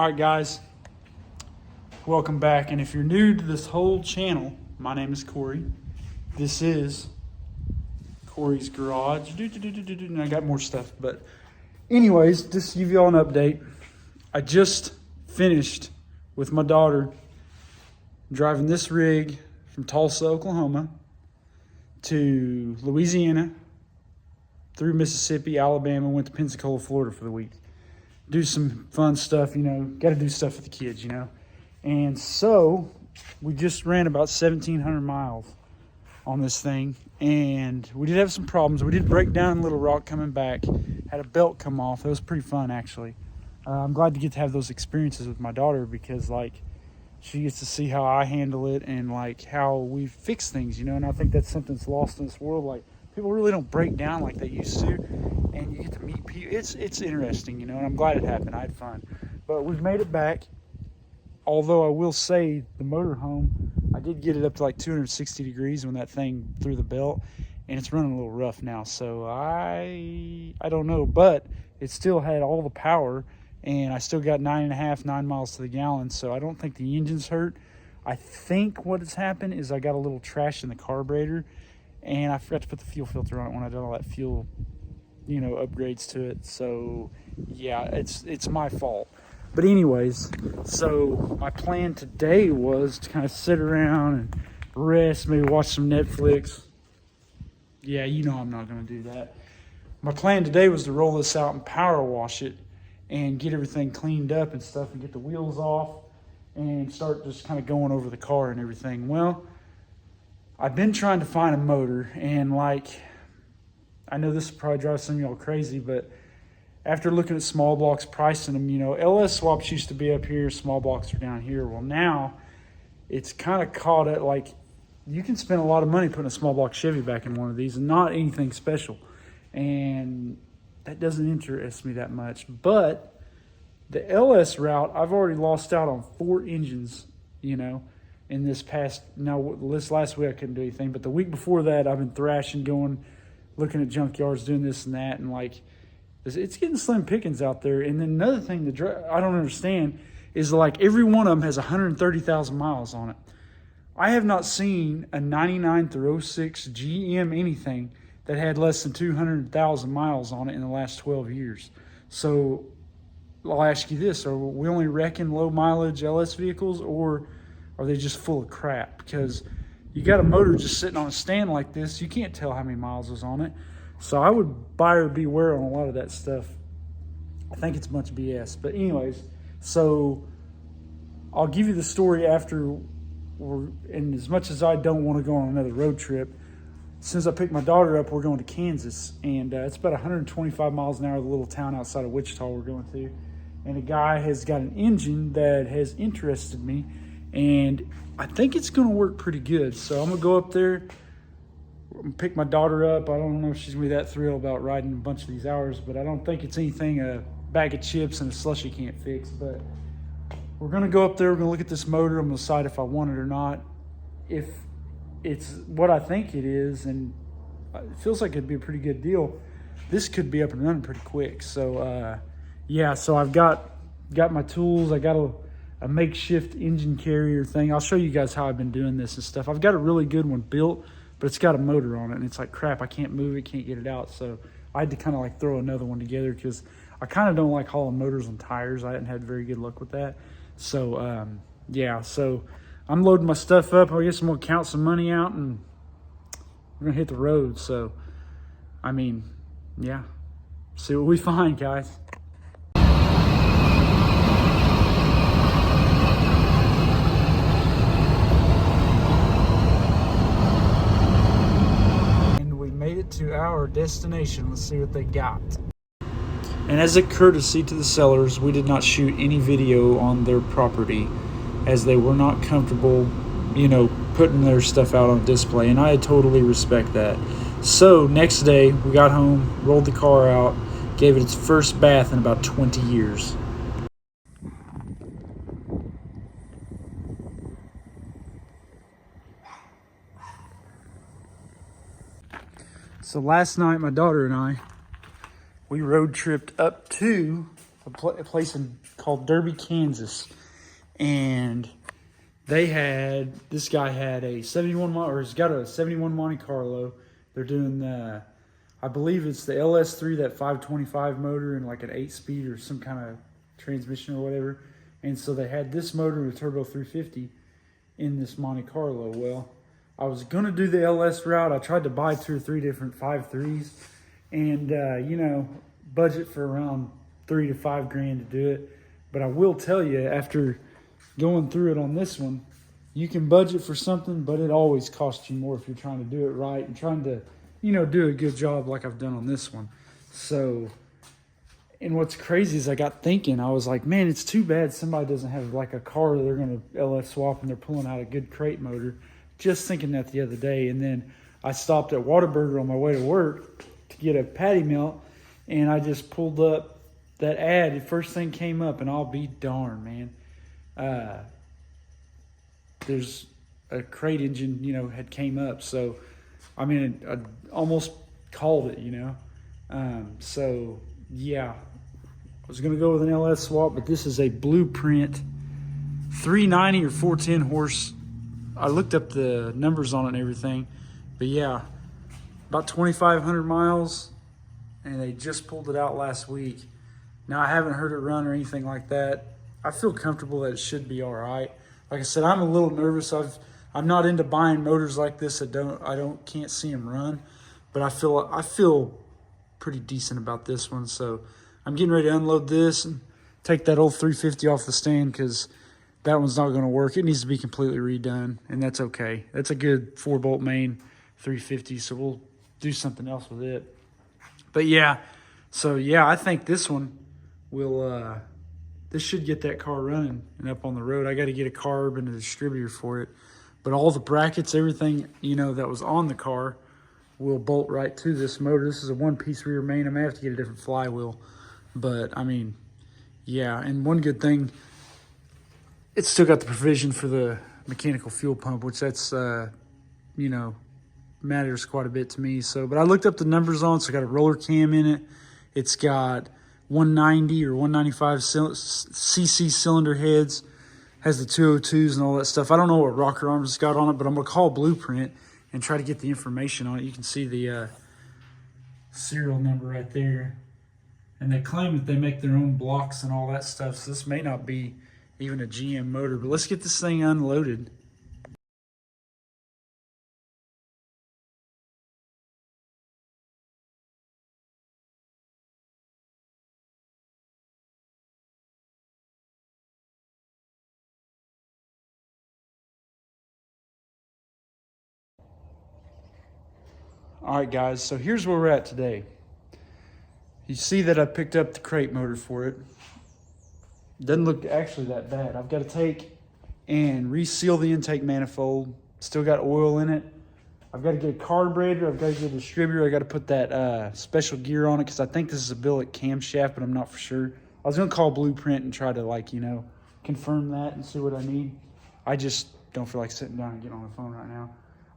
All right, guys, welcome back. And if you're new to this whole channel, my name is Corey. This is Corey's Garage. And I got more stuff, but anyways, just to give you all an update. I just finished with my daughter driving this rig from Tulsa, Oklahoma to Louisiana, through Mississippi, Alabama, went to Pensacola, Florida for the week. Do some fun stuff, you know, got to do stuff with the kids, you know. And so we just ran about 1,700 miles on this thing, and we did have some problems. We did break down in Little Rock coming back, had a belt come off. It was pretty fun, actually. I'm glad to get to have those experiences with my daughter because, like, she gets to see how I handle it and, like, how we fix things, you know. And I think that's something that's lost in this world. Like, people really don't break down like they used to, and you get to meet people. It's interesting, you know, and I'm glad it happened. I had fun. But we've made it back, although I will say the motorhome, I did get it up to like 260 degrees when that thing threw the belt, and it's running a little rough now. So I don't know, but it still had all the power, and I still got 9 miles to the gallon, so I don't think the engine's hurt. I think what has happened is I got a little trash in the carburetor, and I forgot to put the fuel filter on it when I did all that fuel, you know, upgrades to it. So yeah, it's my fault. But anyways, so my plan today was to kind of sit around and rest, maybe watch some Netflix. Yeah, you know I'm not going to do that. My plan today was to roll this out and power wash it and get everything cleaned up and stuff and get the wheels off and start just kind of going over the car and everything. Well, I've been trying to find a motor, and like, I know this will probably drive some of y'all crazy, but after looking at small blocks, pricing them, you know, LS swaps used to be up here, small blocks are down here. Well, now it's kind of caught at, like, you can spend a lot of money putting a small block Chevy back in one of these and not anything special. And that doesn't interest me that much. But the LS route, I've already lost out on 4 engines, you know, in this past, now this last week I couldn't do anything, but the week before that I've been thrashing, going, looking at junkyards, doing this and that, and like, it's getting slim pickings out there. And then another thing that I don't understand is, like, every one of them has 130,000 miles on it. I have not seen a 99 through 06 GM anything that had less than 200,000 miles on it in the last 12 years. So I'll ask you this, are we only wrecking low mileage LS vehicles, or are they just full of crap? Because you got a motor just sitting on a stand like this, you can't tell how many miles is on it. So I would buyer beware on a lot of that stuff. I think it's much BS. But anyways, so I'll give you the story after and as much as I don't want to go on another road trip, since I picked my daughter up, we're going to Kansas, and it's about 125 miles an hour, the little town outside of Wichita we're going to. And a guy has got an engine that has interested me, and I think it's going to work pretty good. So I'm going to go up there, pick my daughter up. I don't know if she's going to be that thrilled about riding a bunch of these hours, but I don't think it's anything a bag of chips and a slushy can't fix. But we're going to go up there. We're going to look at this motor. I'm going to decide if I want it or not. If it's what I think it is, and it feels like it'd be a pretty good deal, this could be up and running pretty quick. So yeah, so I've got my tools. I got a makeshift engine carrier thing. I'll show you guys how I've been doing this and stuff. I've got a really good one built, but it's got a motor on it, and it's like, crap, I can't move it, can't get it out. So I had to kind of like throw another one together because I kind of don't like hauling motors on tires. I hadn't had very good luck with that. So yeah, so I'm loading my stuff up. I guess I'm gonna count some money out, and we're gonna hit the road. So, I mean, yeah, see what we find, guys. And we made it to our destination. Let's see what they got. And as a courtesy to the sellers, we did not shoot any video on their property, as they were not comfortable, you know, putting their stuff out on display, and I totally respect that. So next day we got home, rolled the car out, gave it its first bath in about 20 years. So last night my daughter and I, we road tripped up to a place in called Derby, Kansas. And this guy had a 71, or he's got a 71 Monte Carlo. They're doing I believe it's the LS3, that 525 motor, and like an 8-speed or some kind of transmission or whatever. And so they had this motor with turbo 350 in this Monte Carlo. Well, I was going to do the LS route. I tried to buy 2 or 3 different 5.3s and, you know, budget for around $3 to $5 grand to do it. But I will tell you, after going through it on this one, you can budget for something, but it always costs you more if you're trying to do it right and trying to, you know, do a good job like I've done on this one. So, and what's crazy is I got thinking, I was like, man, it's too bad somebody doesn't have like a car they're going to LF swap and they're pulling out a good crate motor. Just thinking that the other day. And then I stopped at Whataburger on my way to work to get a patty melt, and I just pulled up that ad. The first thing came up, and I'll be darned, man. There's a crate engine, you know, had came up. So, I mean, I almost called it, you know. So, yeah. I was going to go with an LS swap, but this is a Blueprint 390 or 410 horse. I looked up the numbers on it and everything. But, yeah, about 2,500 miles, and they just pulled it out last week. Now, I haven't heard it run or anything like that. I feel comfortable that it should be all right. Like I said, I'm a little nervous. I'm not into buying motors like this that can't see them run, but I feel pretty decent about this one. So I'm getting ready to unload this and take that old 350 off the stand, because that one's not going to work. It needs to be completely redone, and that's okay. That's a good 4-bolt main 350, so we'll do something else with it. But yeah, so yeah, I think this one will this should get that car running and up on the road. I got to get a carb and a distributor for it. But all the brackets, everything, you know, that was on the car will bolt right to this motor. This is a 1-piece rear main. I may have to get a different flywheel. But, I mean, yeah. And one good thing, it's still got the provision for the mechanical fuel pump, which that's, you know, matters quite a bit to me. So, but I looked up the numbers on it. So I got a roller cam in it. It's got 190 or 195 cc cylinder heads, has the 202s and all that stuff. I don't know what rocker arms it's got on it, but I'm going to call Blueprint and try to get the information on it. You can see the serial number right there. And they claim that they make their own blocks and all that stuff, so this may not be even a GM motor. But let's get this thing unloaded. All right, guys, so here's where we're at today. You see that I picked up the crate motor for it. Doesn't look actually that bad. I've got to take and reseal the intake manifold. Still got oil in it. I've got to get a carburetor. I've got to get a distributor. I got to put that special gear on it, because I think this is a billet camshaft, but I'm not for sure. I was going to call Blueprint and try to, like, you know, confirm that and see what I need. I just don't feel like sitting down and getting on the phone right now.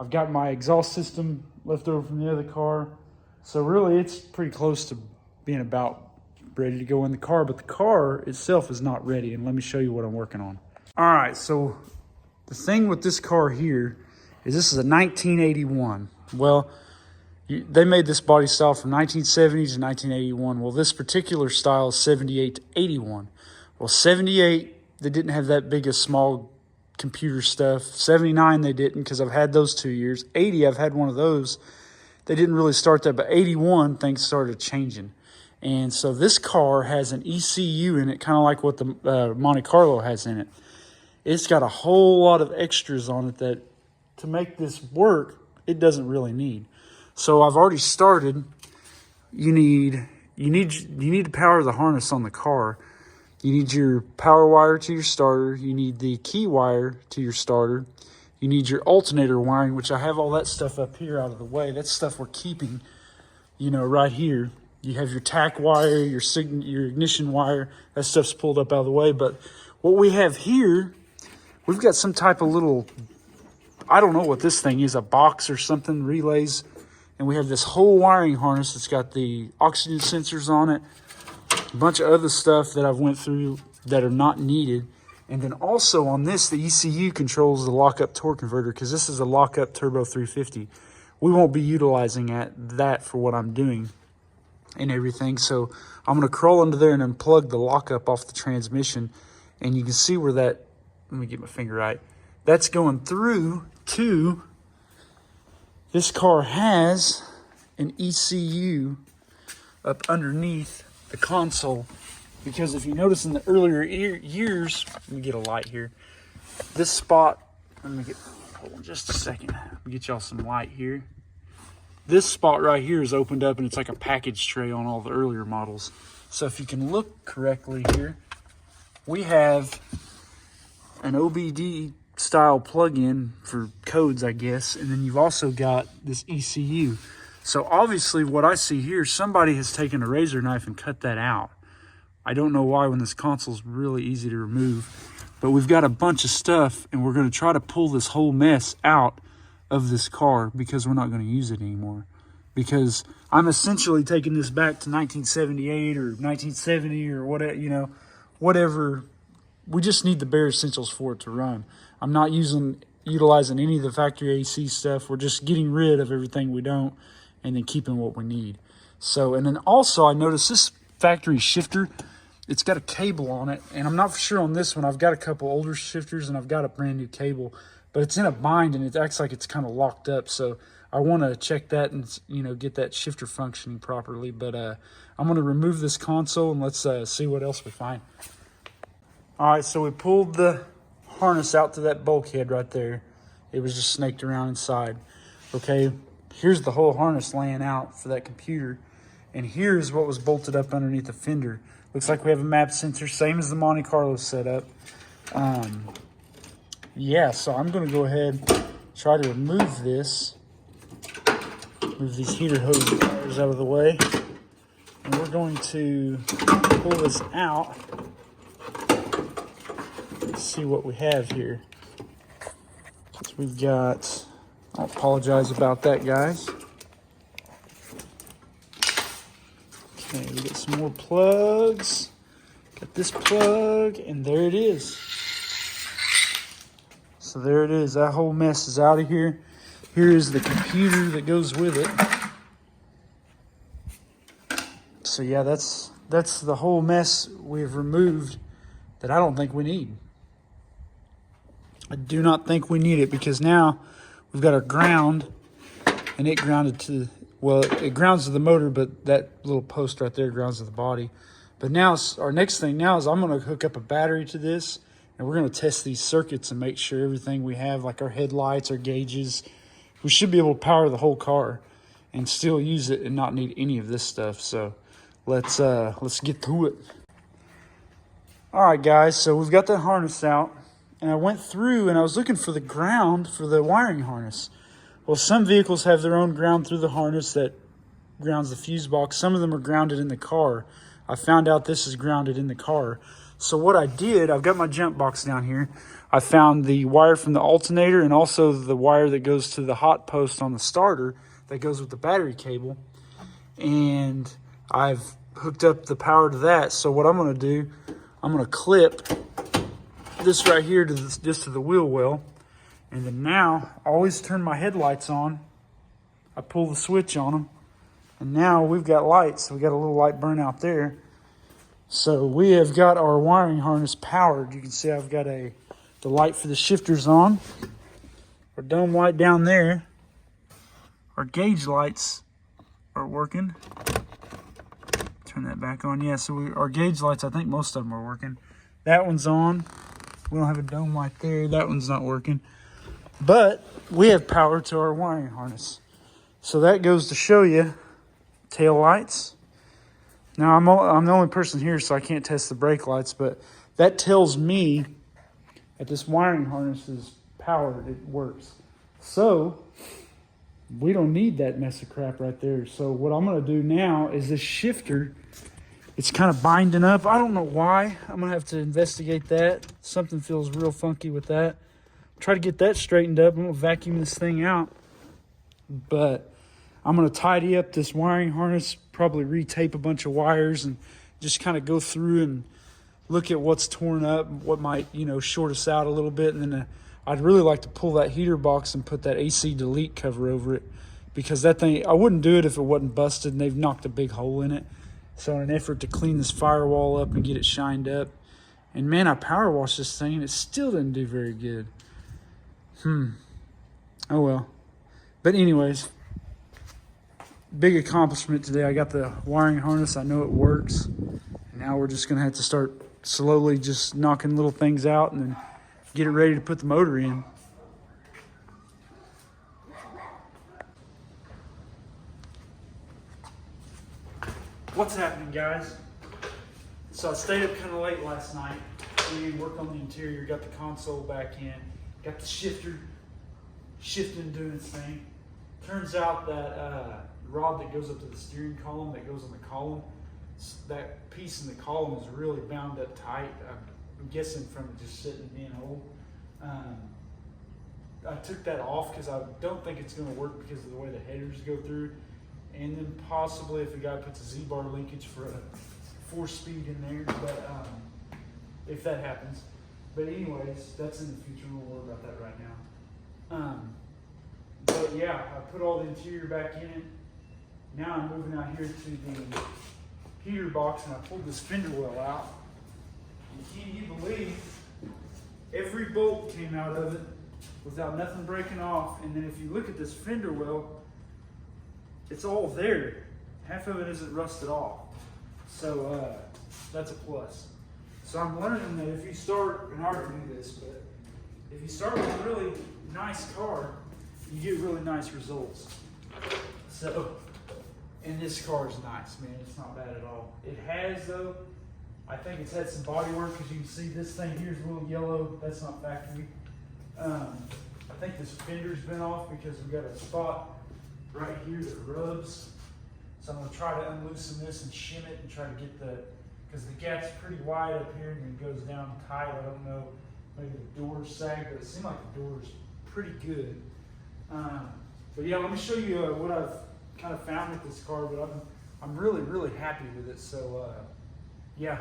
I've got my exhaust system left over from the other car. So really it's pretty close to being about ready to go in the car, but the car itself is not ready. And let me show you what I'm working on. All right, so the thing with this car here is this is a 1981. Well, they made this body style from 1970 to 1981. Well, this particular style is 78 to 81. Well, 78, they didn't have that big a small computer stuff. 79 they didn't, because I've had those 2 years. 80, I've had one of those. They didn't really start that, but 81 things started changing. And so this car has an ECU in it, kind of like what the Monte Carlo has in it. It's got a whole lot of extras on it that, to make this work, it doesn't really need. So I've already started. You need to power the harness on the car. You need your power wire to your starter. You need the key wire to your starter. You need your alternator wiring, which I have all that stuff up here out of the way. That's stuff we're keeping, you know, right here. You have your tack wire, your ignition wire. That stuff's pulled up out of the way. But what we have here, we've got some type of little, I don't know what this thing is, a box or something, relays. And we have this whole wiring harness that's got the oxygen sensors on it. A bunch of other stuff that I've went through that are not needed. And then also on this, the ECU controls the lockup torque converter, because this is a lockup turbo 350. We won't be utilizing that for what I'm doing and everything. So I'm going to crawl under there and unplug the lockup off the transmission. And you can see where that, let me get my finger right, that's going through to, this car has an ECU up underneath the console. Because if you notice in the earlier years, let me get a light here. This spot, hold on just a second. Let me get y'all some light here. This spot right here is opened up and it's like a package tray on all the earlier models. So if you can look correctly here, we have an OBD style plug-in for codes, I guess. And then you've also got this ECU. So obviously what I see here, somebody has taken a razor knife and cut that out. I don't know why when this console is really easy to remove, but we've got a bunch of stuff and we're going to try to pull this whole mess out of this car because we're not going to use it anymore. Because I'm essentially taking this back to 1978 or 1970 or whatever, you know, whatever. We just need the bare essentials for it to run. I'm not utilizing any of the factory AC stuff. We're just getting rid of everything we don't and then keeping what we need. So, and then also I noticed this factory shifter, it's got a cable on it, and I'm not for sure on this one. I've got a couple older shifters and I've got a brand new cable, but it's in a bind and it acts like it's kind of locked up. So I want to check that and, you know, get that shifter functioning properly. But I'm going to remove this console and let's see what else we find. All right, so we pulled the harness out to that bulkhead right there. It was just snaked around inside. Okay, here's the whole harness laying out for that computer. And here's what was bolted up underneath the fender. Looks like we have a map sensor, same as the Monte Carlo setup. Yeah, so I'm going to go ahead and try to remove this. Move these heater hose wires out of the way. And we're going to pull this out. Let's see what we have here. So we've got, I apologize about that, guys. Okay, we got some more plugs. Got this plug, and there it is. So there it is. That whole mess is out of here. Here is the computer that goes with it. So yeah, that's the whole mess we've removed that I don't think we need. I do not think we need it because now we've got our ground, and it grounded to, well, it grounds to the motor, but that little post right there grounds to the body. But now our next thing now is I'm going to hook up a battery to this, and we're going to test these circuits and make sure everything we have, like our headlights, our gauges, we should be able to power the whole car and still use it and not need any of this stuff. So let's get to it. All right, guys, so we've got that harness out, and I went through and I was looking for the ground for the wiring harness. Well, some vehicles have their own ground through the harness that grounds the fuse box. Some of them are grounded in the car. I found out this is grounded in the car. So what I did, I've got my jump box down here. I found the wire from the alternator and also the wire that goes to the hot post on the starter that goes with the battery cable. And I've hooked up the power to that. So what I'm going to do, I'm going to clip this right here to just to the wheel well. And then now, I always turn my headlights on. I pull the switch on them. And now we've got lights. We got a little light burn out there. So we have got our wiring harness powered. You can see I've got the light for the shifters on. Our dome light down there. Our gauge lights are working. Turn that back on. Yeah, so our gauge lights, I think most of them are working. That one's on. We don't have a dome light there. That one's not working. But we have power to our wiring harness. So that goes to show you tail lights. Now, I'm the only person here, so I can't test the brake lights, but that tells me that this wiring harness is powered. It works. So we don't need that mess of crap right there. So what I'm going to do now is this shifter, it's kind of binding up. I don't know why. I'm going to have to investigate that. Something feels real funky with that. Try to get that straightened up. I'm going to vacuum this thing out. But I'm going to tidy up this wiring harness, probably retape a bunch of wires and just kind of go through and look at what's torn up, what might, short us out a little bit. And then I'd really like to pull that heater box and put that AC delete cover over it, because that thing, I wouldn't do it if it wasn't busted and they've knocked a big hole in it. So in an effort to clean this firewall up and get it shined up. And man, I power washed this thing and it still didn't do very good. Oh well. But anyways, big accomplishment today. I got the wiring harness. I know it works. And now we're just going to have to start slowly just knocking little things out and then get it ready to put the motor in. What's happening, guys? So I stayed up kind of late last night. We worked on the interior, got the console back in, got the shifter shifting, doing its thing. Turns out that rod that goes up to the steering column, that goes on the column, that piece in the column is really bound up tight. I'm guessing from it just sitting in old. I took that off because I don't think it's going to work because of the way the headers go through. And then possibly if the guy puts a Z-bar linkage for a 4-speed in there, but if that happens. But anyways, that's in the future. We'll worry about that right now. But yeah, I put all the interior back in it. Now I'm moving out here to the heater box and I pulled this fender well out. And can you believe every bolt came out of it without nothing breaking off. And then if you look at this fender well, it's all there. Half of it isn't rusted off. So that's a plus. So I'm learning that if you start, and I already knew this, but if you start with a really nice car, you get really nice results. So, and this car is nice, man. It's not bad at all. It has, though, I think it's had some body work, because you can see this thing here's a little yellow. That's not factory. I think this fender's been off because we've got a spot right here that rubs. So I'm going to try to unloosen this and shim it and try to get because the gap's pretty wide up here and it goes down tight. I don't know, maybe the door's sagged, but it seemed like the door's pretty good. But yeah, let me show you what I've kind of found with this car, but I'm really, really happy with it. So yeah.